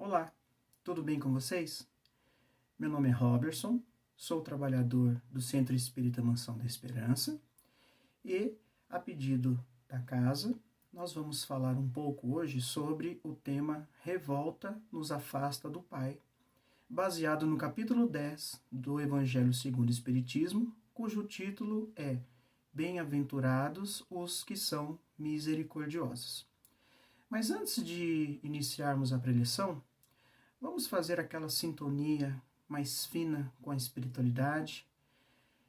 Olá, tudo bem com vocês? Meu nome é Robertson, sou trabalhador do Centro Espírita Mansão da Esperança e, a pedido da casa, nós vamos falar um pouco hoje sobre o tema Revolta nos afasta do Pai, baseado no capítulo 10 do Evangelho segundo o Espiritismo, cujo título é Bem-aventurados os que são misericordiosos. Mas antes de iniciarmos a preleção, vamos fazer aquela sintonia mais fina com a espiritualidade,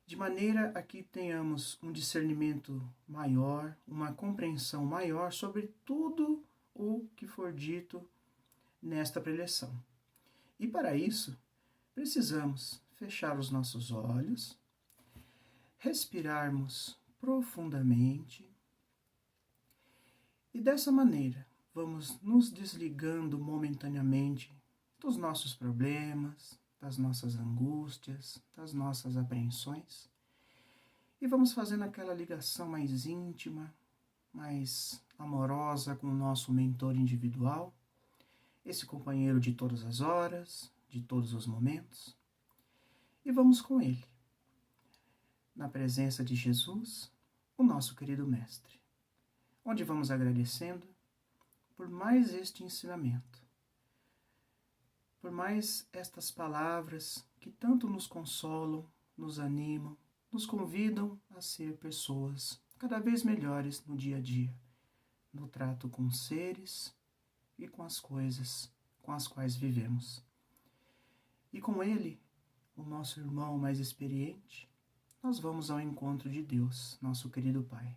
de maneira a que tenhamos um discernimento maior, uma compreensão maior sobre tudo o que for dito nesta preleção. E para isso, precisamos fechar os nossos olhos, respirarmos profundamente e dessa maneira vamos nos desligando momentaneamente dos nossos problemas, das nossas angústias, das nossas apreensões e vamos fazendo aquela ligação mais íntima, mais amorosa com o nosso mentor individual, esse companheiro de todas as horas, de todos os momentos, e vamos com ele, na presença de Jesus, o nosso querido Mestre, onde vamos agradecendo por mais este ensinamento, por mais estas palavras que tanto nos consolam, nos animam, nos convidam a ser pessoas cada vez melhores no dia a dia, no trato com os seres e com as coisas com as quais vivemos. E com ele, o nosso irmão mais experiente, nós vamos ao encontro de Deus, nosso querido Pai,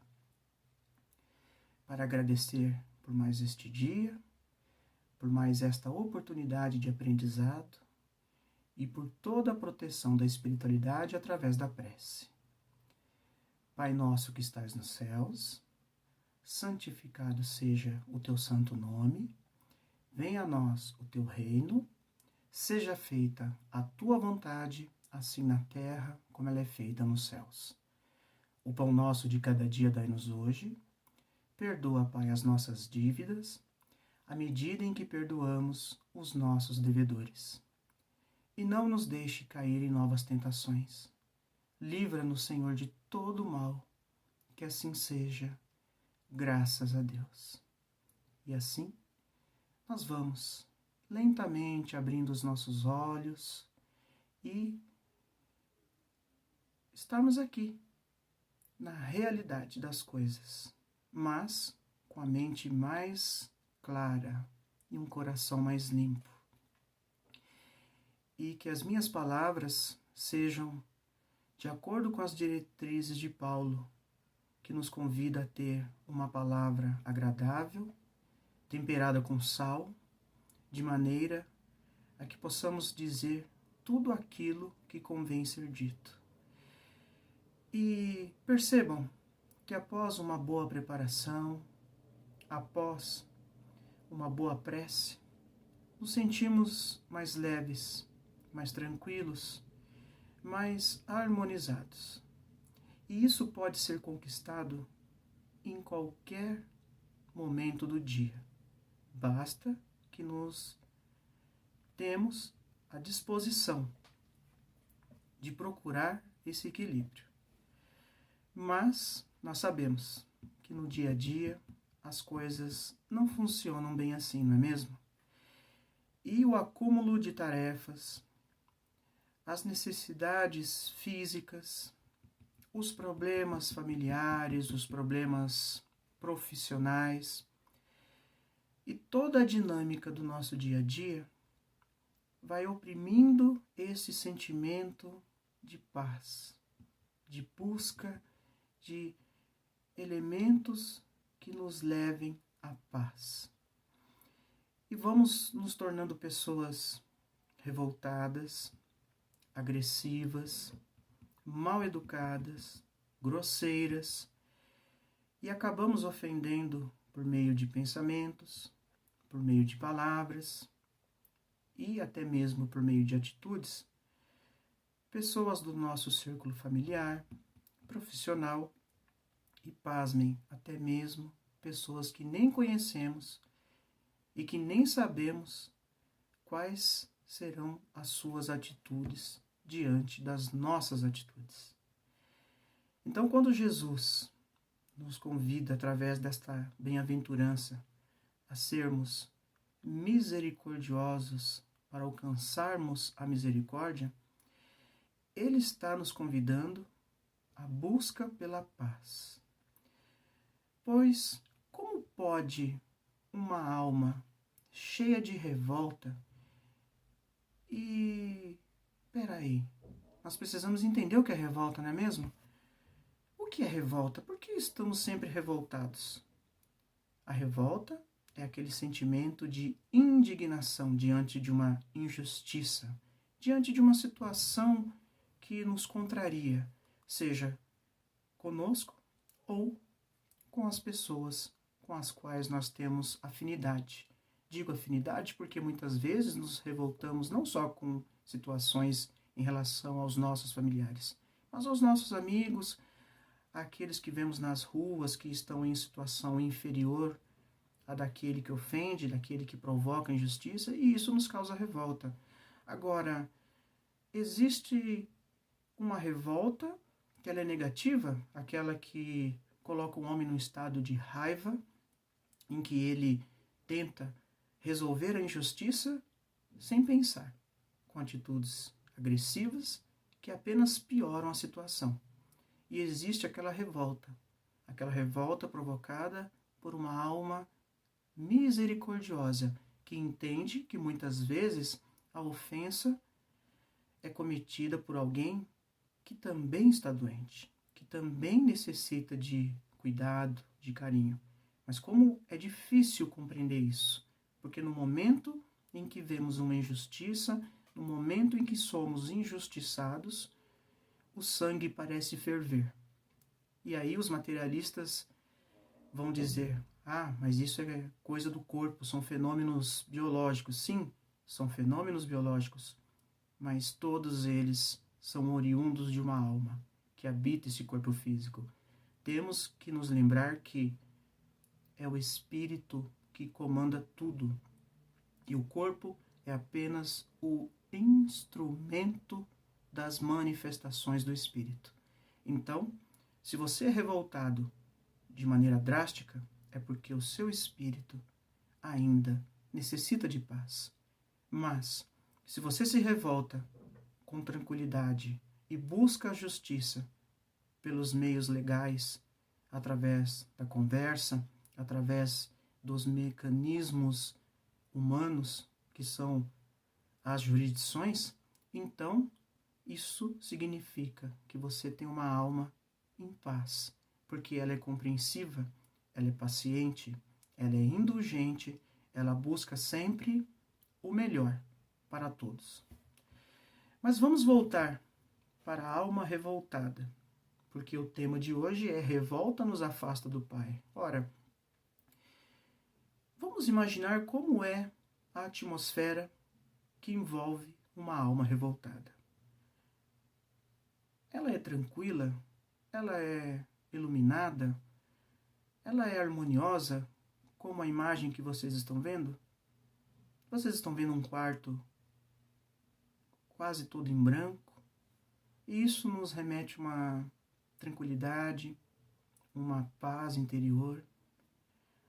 para agradecer por mais este dia, por mais esta oportunidade de aprendizado e por toda a proteção da espiritualidade através da prece. Pai nosso que estais nos céus, santificado seja o teu santo nome, venha a nós o teu reino, seja feita a tua vontade, assim na terra como ela é feita nos céus. O pão nosso de cada dia dai-nos hoje, perdoa, Pai, as nossas dívidas, à medida em que perdoamos os nossos devedores. E não nos deixe cair em novas tentações. Livra-nos, Senhor, de todo o mal, que assim seja, graças a Deus. E assim, nós vamos lentamente abrindo os nossos olhos e estarmos aqui, na realidade das coisas, mas com a mente mais clara e um coração mais limpo. E que as minhas palavras sejam de acordo com as diretrizes de Paulo, que nos convida a ter uma palavra agradável, temperada com sal, de maneira a que possamos dizer tudo aquilo que convém ser dito. E percebam que após uma boa preparação, após uma boa prece, nos sentimos mais leves, mais tranquilos, mais harmonizados. E isso pode ser conquistado em qualquer momento do dia. Basta que nos temos a disposição de procurar esse equilíbrio. Mas nós sabemos que no dia a dia as coisas não funcionam bem assim, não é mesmo? E o acúmulo de tarefas, as necessidades físicas, os problemas familiares, os problemas profissionais e toda a dinâmica do nosso dia a dia vai oprimindo esse sentimento de paz, de busca de elementos que nos levem à paz. E vamos nos tornando pessoas revoltadas, agressivas, mal educadas, grosseiras, e acabamos ofendendo por meio de pensamentos, por meio de palavras e até mesmo por meio de atitudes, pessoas do nosso círculo familiar, profissional e, pasmem, até mesmo pessoas que nem conhecemos e que nem sabemos quais serão as suas atitudes diante das nossas atitudes. Então, quando Jesus nos convida, através desta bem-aventurança, a sermos misericordiosos para alcançarmos a misericórdia, Ele está nos convidando à busca pela paz. Pois, como pode uma alma cheia de revolta Peraí, nós precisamos entender o que é revolta, não é mesmo? O que é revolta? Por que estamos sempre revoltados? A revolta é aquele sentimento de indignação diante de uma injustiça, diante de uma situação que nos contraria, seja conosco ou com as pessoas com as quais nós temos afinidade. Digo afinidade porque muitas vezes nos revoltamos não só com situações em relação aos nossos familiares, mas aos nossos amigos, aqueles que vemos nas ruas que estão em situação inferior a daquele que ofende, daquele que provoca injustiça, e isso nos causa revolta. Agora, existe uma revolta que ela é negativa, aquela que coloca o homem num estado de raiva, em que ele tenta resolver a injustiça sem pensar, com atitudes agressivas que apenas pioram a situação. E existe aquela revolta provocada por uma alma misericordiosa, que entende que muitas vezes a ofensa é cometida por alguém que também está doente, que também necessita de cuidado, de carinho. Mas como é difícil compreender isso? Porque no momento em que vemos uma injustiça, no momento em que somos injustiçados, o sangue parece ferver. E aí os materialistas vão dizer: mas isso é coisa do corpo, são fenômenos biológicos. Sim, são fenômenos biológicos, mas todos eles são oriundos de uma alma que habita esse corpo físico. Temos que nos lembrar que é o Espírito que comanda tudo, e o corpo é apenas o instrumento das manifestações do Espírito. Então, se você é revoltado de maneira drástica, é porque o seu espírito ainda necessita de paz. Mas, se você se revolta com tranquilidade e busca a justiça pelos meios legais, através da conversa, através dos mecanismos humanos, que são as jurisdições, então isso significa que você tem uma alma em paz, porque ela é compreensiva, ela é paciente, ela é indulgente, ela busca sempre o melhor para todos. Mas vamos voltar para a alma revoltada, porque o tema de hoje é revolta nos afasta do Pai. Ora, vamos imaginar como é a atmosfera que envolve uma alma revoltada. Ela é tranquila? Ela é iluminada? Ela é harmoniosa, como a imagem que vocês estão vendo? Vocês estão vendo um quarto quase todo em branco, e isso nos remete a uma tranquilidade, uma paz interior.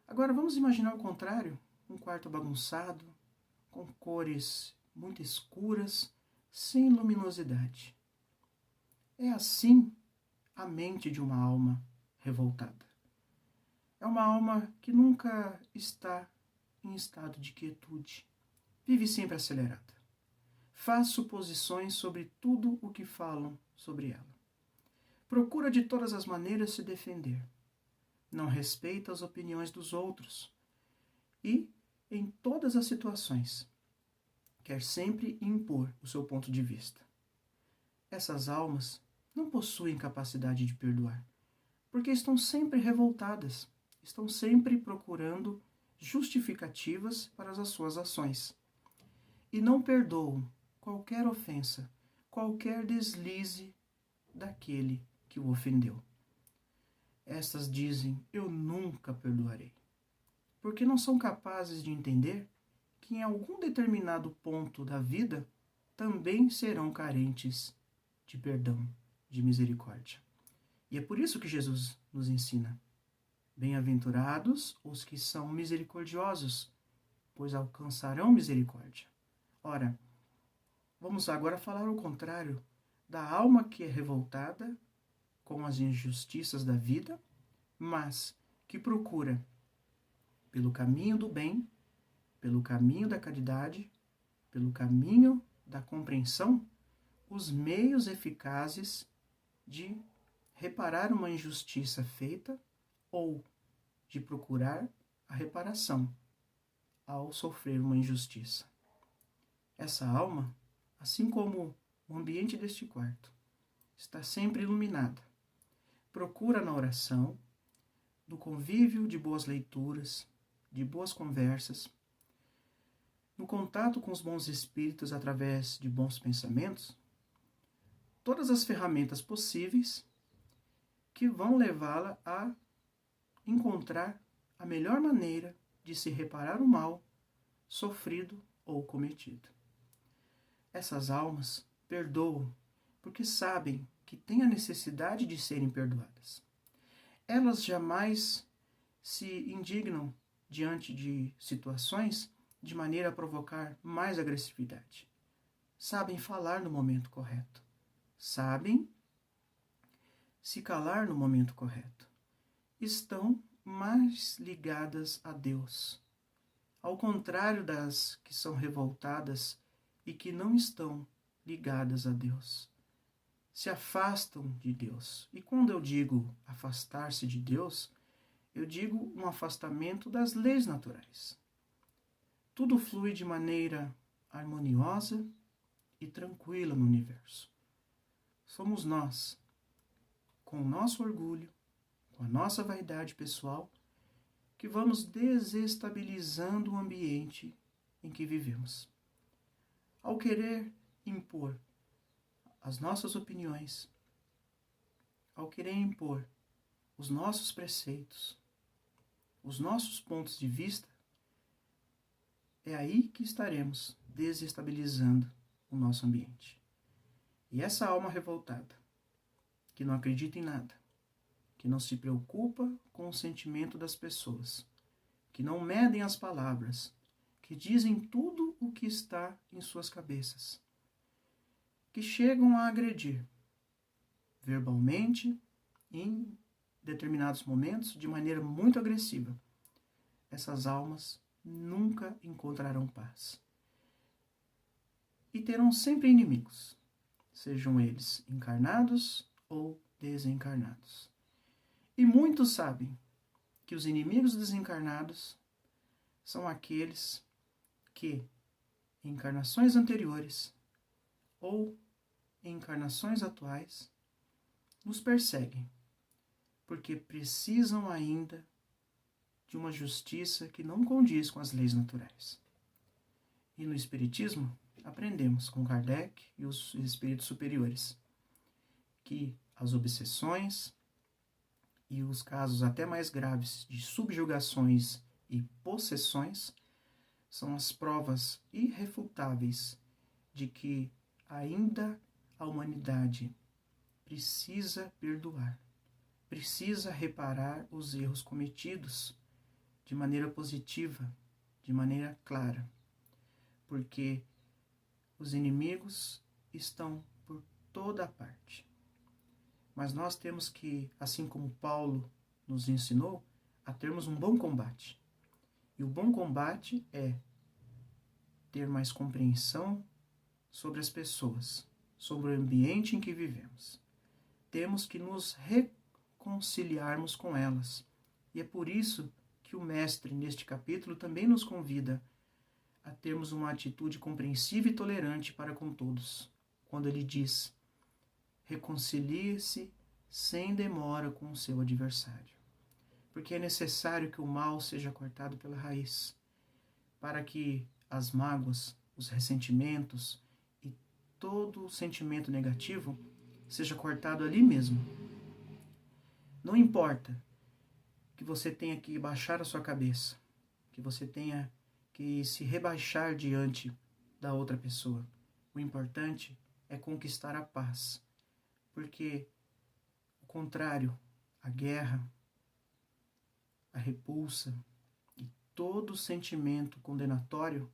Agora vamos imaginar o contrário, um quarto bagunçado, com cores muito escuras, sem luminosidade. É assim a mente de uma alma revoltada. É uma alma que nunca está em estado de quietude, vive sempre acelerada. Faz suposições sobre tudo o que falam sobre ela. Procura de todas as maneiras se defender. Não respeita as opiniões dos outros. E, em todas as situações, quer sempre impor o seu ponto de vista. Essas almas não possuem capacidade de perdoar, porque estão sempre revoltadas, estão sempre procurando justificativas para as suas ações. E não perdoam qualquer ofensa, qualquer deslize daquele que o ofendeu. Essas dizem: eu nunca perdoarei, porque não são capazes de entender que em algum determinado ponto da vida também serão carentes de perdão, de misericórdia. E é por isso que Jesus nos ensina: bem-aventurados os que são misericordiosos, pois alcançarão misericórdia. Ora, vamos agora falar o contrário da alma que é revoltada com as injustiças da vida, mas que procura, pelo caminho do bem, pelo caminho da caridade, pelo caminho da compreensão, os meios eficazes de reparar uma injustiça feita ou de procurar a reparação ao sofrer uma injustiça. Essa alma, assim como o ambiente deste quarto, está sempre iluminada. Procura na oração, no convívio de boas leituras, de boas conversas, no contato com os bons espíritos através de bons pensamentos, todas as ferramentas possíveis que vão levá-la a encontrar a melhor maneira de se reparar o mal sofrido ou cometido. Essas almas perdoam porque sabem que têm a necessidade de serem perdoadas. Elas jamais se indignam diante de situações de maneira a provocar mais agressividade. Sabem falar no momento correto. Sabem se calar no momento correto. Estão mais ligadas a Deus. Ao contrário das que são revoltadas e que não estão ligadas a Deus. Se afastam de Deus. E quando eu digo afastar-se de Deus, eu digo um afastamento das leis naturais. Tudo flui de maneira harmoniosa e tranquila no universo. Somos nós, com o nosso orgulho, com a nossa vaidade pessoal, que vamos desestabilizando o ambiente em que vivemos. Ao querer impor as nossas opiniões, ao querer impor os nossos preceitos, os nossos pontos de vista, é aí que estaremos desestabilizando o nosso ambiente. E essa alma revoltada, que não acredita em nada, que não se preocupa com o sentimento das pessoas, que não medem as palavras, que dizem tudo o que está em suas cabeças, que chegam a agredir verbalmente, em determinados momentos, de maneira muito agressiva. Essas almas nunca encontrarão paz. E terão sempre inimigos, sejam eles encarnados ou desencarnados. E muitos sabem que os inimigos desencarnados são aqueles que, em encarnações anteriores ou em encarnações atuais, nos perseguem, porque precisam ainda de uma justiça que não condiz com as leis naturais. E no Espiritismo, aprendemos com Kardec e os espíritos superiores que as obsessões e os casos até mais graves de subjugações e possessões são as provas irrefutáveis de que ainda a humanidade precisa perdoar, precisa reparar os erros cometidos de maneira positiva, de maneira clara, porque os inimigos estão por toda a parte. Mas nós temos que, assim como Paulo nos ensinou, a termos um bom combate. E o bom combate é ter mais compreensão sobre as pessoas, sobre o ambiente em que vivemos. Temos que nos reconciliarmos com elas. E é por isso que o Mestre, neste capítulo, também nos convida a termos uma atitude compreensiva e tolerante para com todos. Quando ele diz: reconcilie-se sem demora com o seu adversário. Porque é necessário que o mal seja cortado pela raiz, para que as mágoas, os ressentimentos e todo o sentimento negativo seja cortado ali mesmo. Não importa que você tenha que baixar a sua cabeça, que você tenha que se rebaixar diante da outra pessoa. O importante é conquistar a paz, porque o contrário, a guerra, a repulsa e todo sentimento condenatório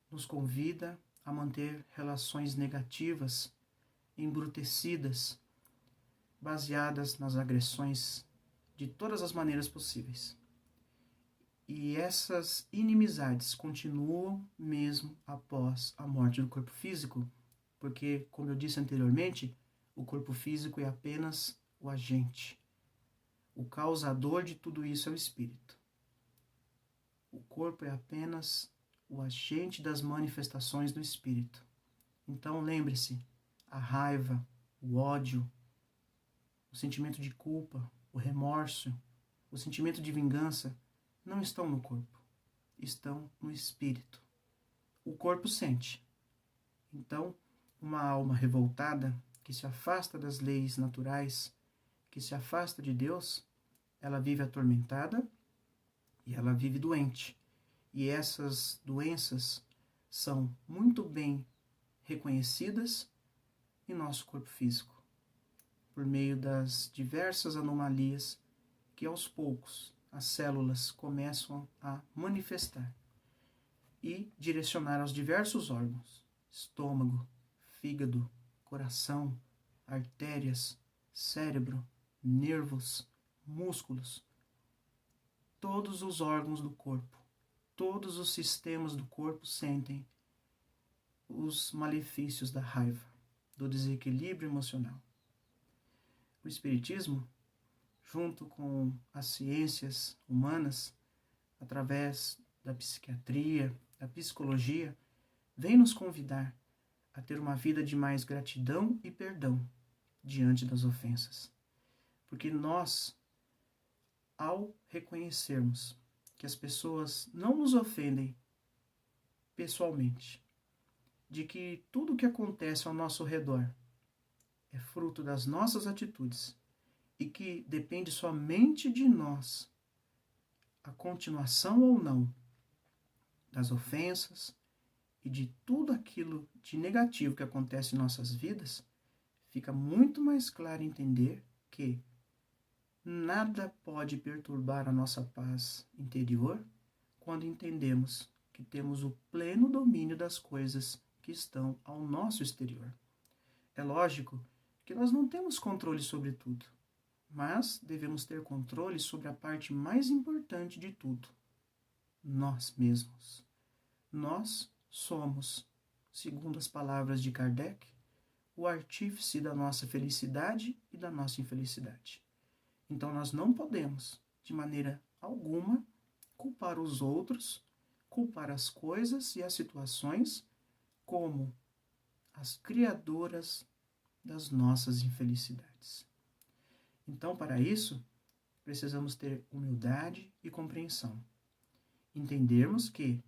nos convida a manter relações negativas, embrutecidas, baseadas nas agressões de todas as maneiras possíveis. E essas inimizades continuam mesmo após a morte do corpo físico, porque, como eu disse anteriormente, o corpo físico é apenas o agente. O causador de tudo isso é o espírito. O corpo é apenas o agente das manifestações do espírito. Então, lembre-se, a raiva, o ódio, o sentimento de culpa, o remorso, o sentimento de vingança não estão no corpo, estão no espírito. O corpo sente. Então, uma alma revoltada, que se afasta das leis naturais, que se afasta de Deus, ela vive atormentada e ela vive doente. E essas doenças são muito bem reconhecidas em nosso corpo físico, por meio das diversas anomalias que aos poucos as células começam a manifestar e direcionar aos diversos órgãos: estômago, fígado, coração, artérias, cérebro, nervos, músculos, todos os órgãos do corpo, todos os sistemas do corpo sentem os malefícios da raiva, do desequilíbrio emocional. O Espiritismo, junto com as ciências humanas, através da psiquiatria, da psicologia, vem nos convidar a ter uma vida de mais gratidão e perdão diante das ofensas. Porque nós, ao reconhecermos que as pessoas não nos ofendem pessoalmente, de que tudo o que acontece ao nosso redor é fruto das nossas atitudes e que depende somente de nós a continuação ou não das ofensas e de tudo aquilo de negativo que acontece em nossas vidas, fica muito mais claro entender que nada pode perturbar a nossa paz interior quando entendemos que temos o pleno domínio das coisas que estão ao nosso exterior. É lógico que nós não temos controle sobre tudo, mas devemos ter controle sobre a parte mais importante de tudo: nós mesmos. Nós somos, segundo as palavras de Kardec, o artífice da nossa felicidade e da nossa infelicidade. Então nós não podemos, de maneira alguma, culpar os outros, culpar as coisas e as situações como as criadoras das nossas infelicidades. Então, para isso, precisamos ter humildade e compreensão. Entendermos que,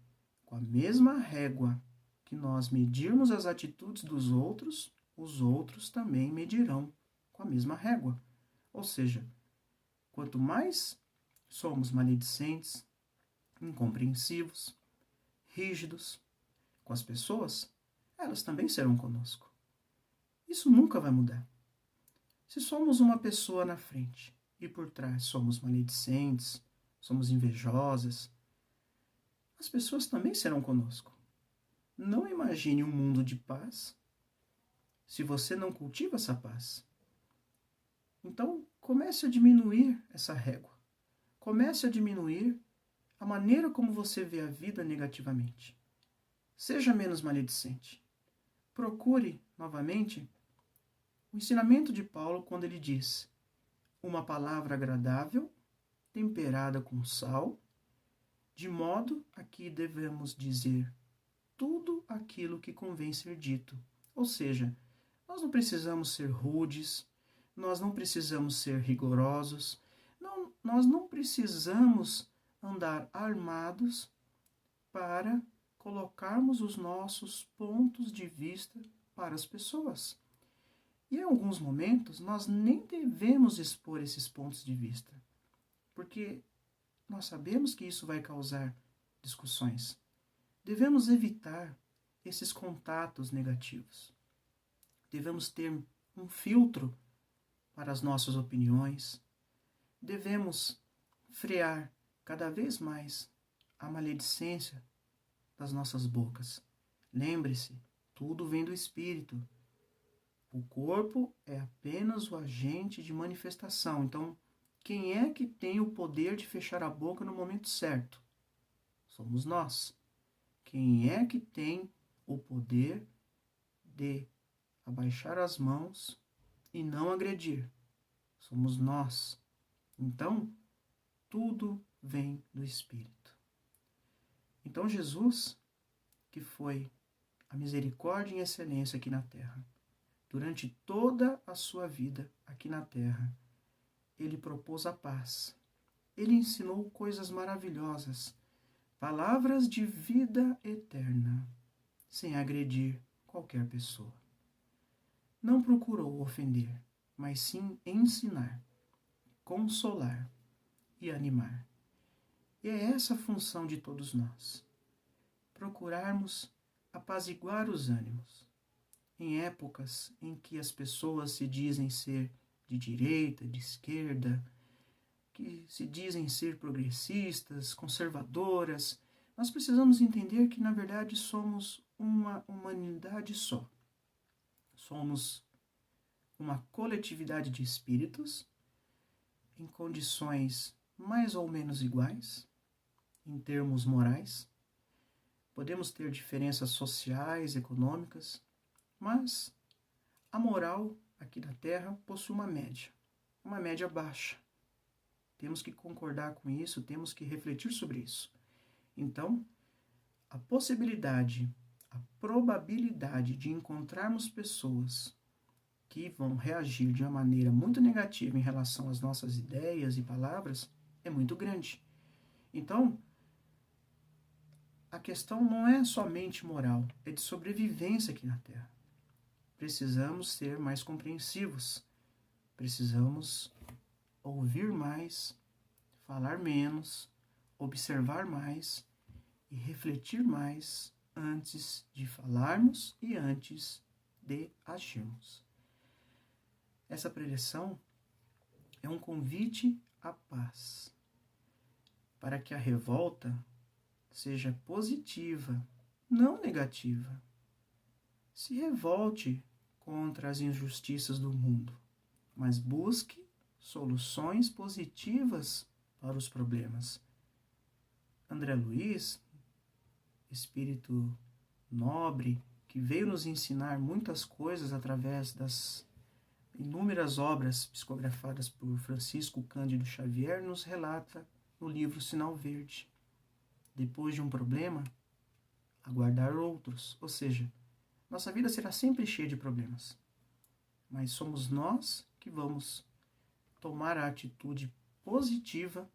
com a mesma régua que nós medirmos as atitudes dos outros, os outros também medirão com a mesma régua. Ou seja, quanto mais somos maledicentes, incompreensivos, rígidos com as pessoas, elas também serão conosco. Isso nunca vai mudar. Se somos uma pessoa na frente e por trás somos maledicentes, somos invejosas, as pessoas também serão conosco. Não imagine um mundo de paz se você não cultiva essa paz. Então, comece a diminuir essa régua. Comece a diminuir a maneira como você vê a vida negativamente. Seja menos maledicente. Procure, novamente, o ensinamento de Paulo quando ele diz: uma palavra agradável, temperada com sal, de modo a que devemos dizer tudo aquilo que convém ser dito. Ou seja, nós não precisamos ser rudes, nós não precisamos ser rigorosos, nós não precisamos andar armados para colocarmos os nossos pontos de vista para as pessoas. E em alguns momentos nós nem devemos expor esses pontos de vista, porque nós sabemos que isso vai causar discussões. Devemos evitar esses contatos negativos. Devemos ter um filtro para as nossas opiniões. Devemos frear cada vez mais a maledicência das nossas bocas. Lembre-se, tudo vem do Espírito. O corpo é apenas o agente de manifestação. Então, quem é que tem o poder de fechar a boca no momento certo? Somos nós. Quem é que tem o poder de abaixar as mãos e não agredir? Somos nós. Então, tudo vem do Espírito. Então, Jesus, que foi a misericórdia em excelência aqui na terra, durante toda a sua vida aqui na terra, ele propôs a paz. Ele ensinou coisas maravilhosas, palavras de vida eterna, sem agredir qualquer pessoa. Não procurou ofender, mas sim ensinar, consolar e animar. E é essa a função de todos nós. Procurarmos apaziguar os ânimos. Em épocas em que as pessoas se dizem ser de direita, de esquerda, que se dizem ser progressistas, conservadoras, nós precisamos entender que, na verdade, somos uma humanidade só. Somos uma coletividade de espíritos em condições mais ou menos iguais, em termos morais. Podemos ter diferenças sociais, econômicas, mas a moral aqui na Terra possui uma média baixa. Temos que concordar com isso, temos que refletir sobre isso. Então, a possibilidade, a probabilidade de encontrarmos pessoas que vão reagir de uma maneira muito negativa em relação às nossas ideias e palavras é muito grande. Então, a questão não é somente moral, é de sobrevivência aqui na Terra. Precisamos ser mais compreensivos, precisamos ouvir mais, falar menos, observar mais e refletir mais antes de falarmos e antes de agirmos. Essa preleção é um convite à paz, para que a revolta seja positiva, não negativa. Se revolte contra as injustiças do mundo, mas busque soluções positivas para os problemas. André Luiz, espírito nobre, que veio nos ensinar muitas coisas através das inúmeras obras psicografadas por Francisco Cândido Xavier, nos relata no livro Sinal Verde. Depois de um problema, aguardar outros. Ou seja, nossa vida será sempre cheia de problemas, mas somos nós que vamos tomar a atitude positiva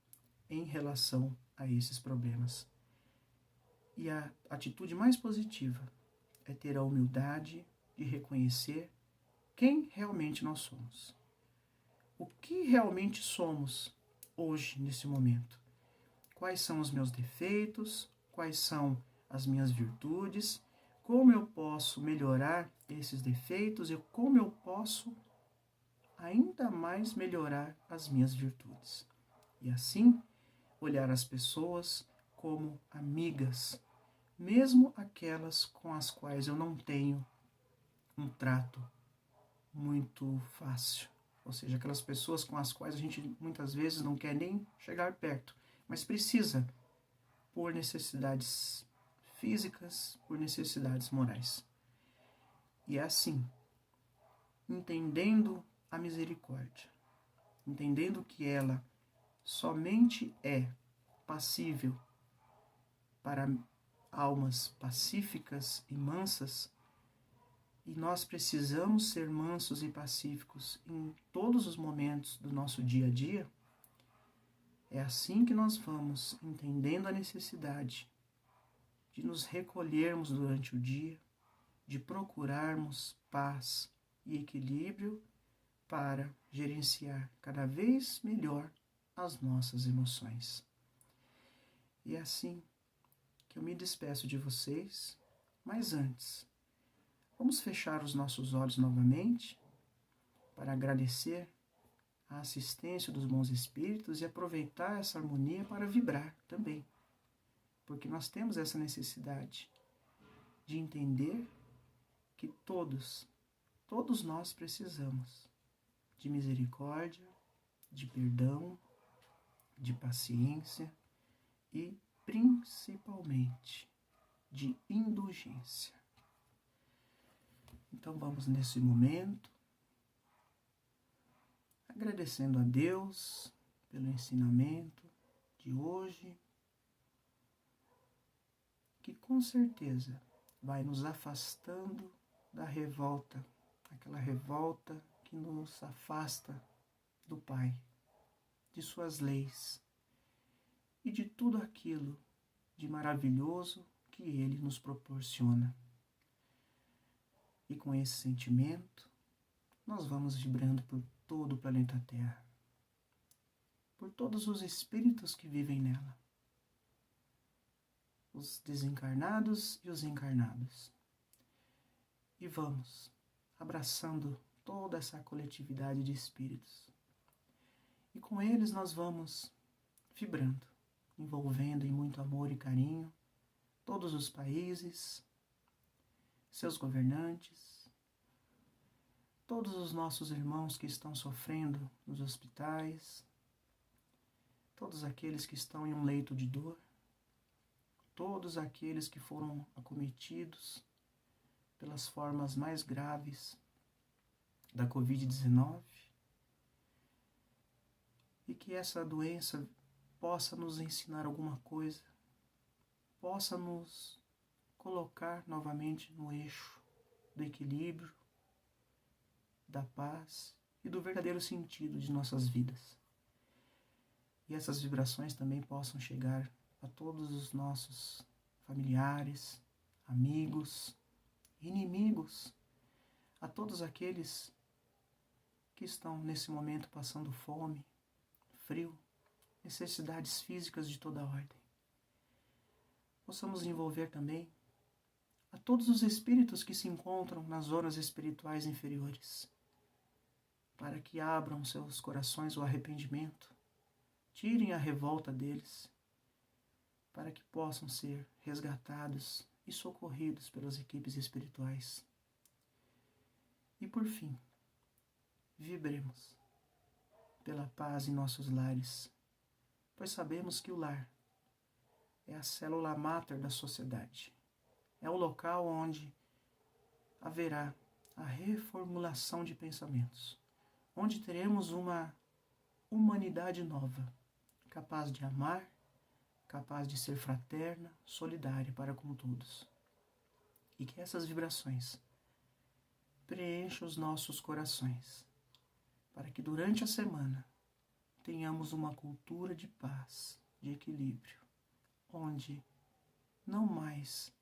em relação a esses problemas. E a atitude mais positiva é ter a humildade de reconhecer quem realmente nós somos. O que realmente somos hoje, nesse momento? Quais são os meus defeitos? Quais são as minhas virtudes? Como eu posso melhorar esses defeitos e como eu posso ainda mais melhorar as minhas virtudes. E assim, olhar as pessoas como amigas, mesmo aquelas com as quais eu não tenho um trato muito fácil. Ou seja, aquelas pessoas com as quais a gente muitas vezes não quer nem chegar perto, mas precisa por necessidades físicas, por necessidades morais. E é assim, entendendo a misericórdia, entendendo que ela somente é passível para almas pacíficas e mansas, e nós precisamos ser mansos e pacíficos em todos os momentos do nosso dia a dia, é assim que nós vamos entendendo a necessidade de nos recolhermos durante o dia, de procurarmos paz e equilíbrio para gerenciar cada vez melhor as nossas emoções. E é assim que eu me despeço de vocês, mas antes, vamos fechar os nossos olhos novamente para agradecer a assistência dos bons espíritos e aproveitar essa harmonia para vibrar também. Porque nós temos essa necessidade de entender que todos nós precisamos de misericórdia, de perdão, de paciência e, principalmente, de indulgência. Então vamos nesse momento, agradecendo a Deus pelo ensinamento de hoje, que com certeza vai nos afastando da revolta, aquela revolta que nos afasta do Pai, de suas leis e de tudo aquilo de maravilhoso que Ele nos proporciona. E com esse sentimento, nós vamos vibrando por todo o planeta Terra, por todos os espíritos que vivem nela, os desencarnados e os encarnados. E vamos abraçando toda essa coletividade de espíritos. E com eles nós vamos vibrando, envolvendo em muito amor e carinho todos os países, seus governantes, todos os nossos irmãos que estão sofrendo nos hospitais, todos aqueles que estão em um leito de dor, todos aqueles que foram acometidos pelas formas mais graves da Covid-19, e que essa doença possa nos ensinar alguma coisa, possa nos colocar novamente no eixo do equilíbrio, da paz e do verdadeiro sentido de nossas vidas. E essas vibrações também possam chegar a todos os nossos familiares, amigos, inimigos, a todos aqueles que estão nesse momento passando fome, frio, necessidades físicas de toda ordem. Possamos envolver também a todos os espíritos que se encontram nas zonas espirituais inferiores, para que abram seus corações ao arrependimento, tirem a revolta deles, para que possam ser resgatados e socorridos pelas equipes espirituais. E por fim, vibremos pela paz em nossos lares, pois sabemos que o lar é a célula máter da sociedade. É o local onde haverá a reformulação de pensamentos, onde teremos uma humanidade nova, capaz de amar, capaz de ser fraterna, solidária para com todos. E que essas vibrações preencham os nossos corações, para que durante a semana tenhamos uma cultura de paz, de equilíbrio, onde não mais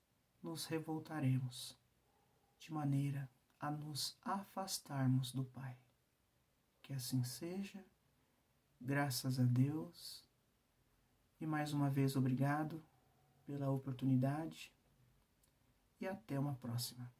nos revoltaremos, de maneira a nos afastarmos do Pai. Que assim seja, graças a Deus, e mais uma vez obrigado pela oportunidade, e até uma próxima.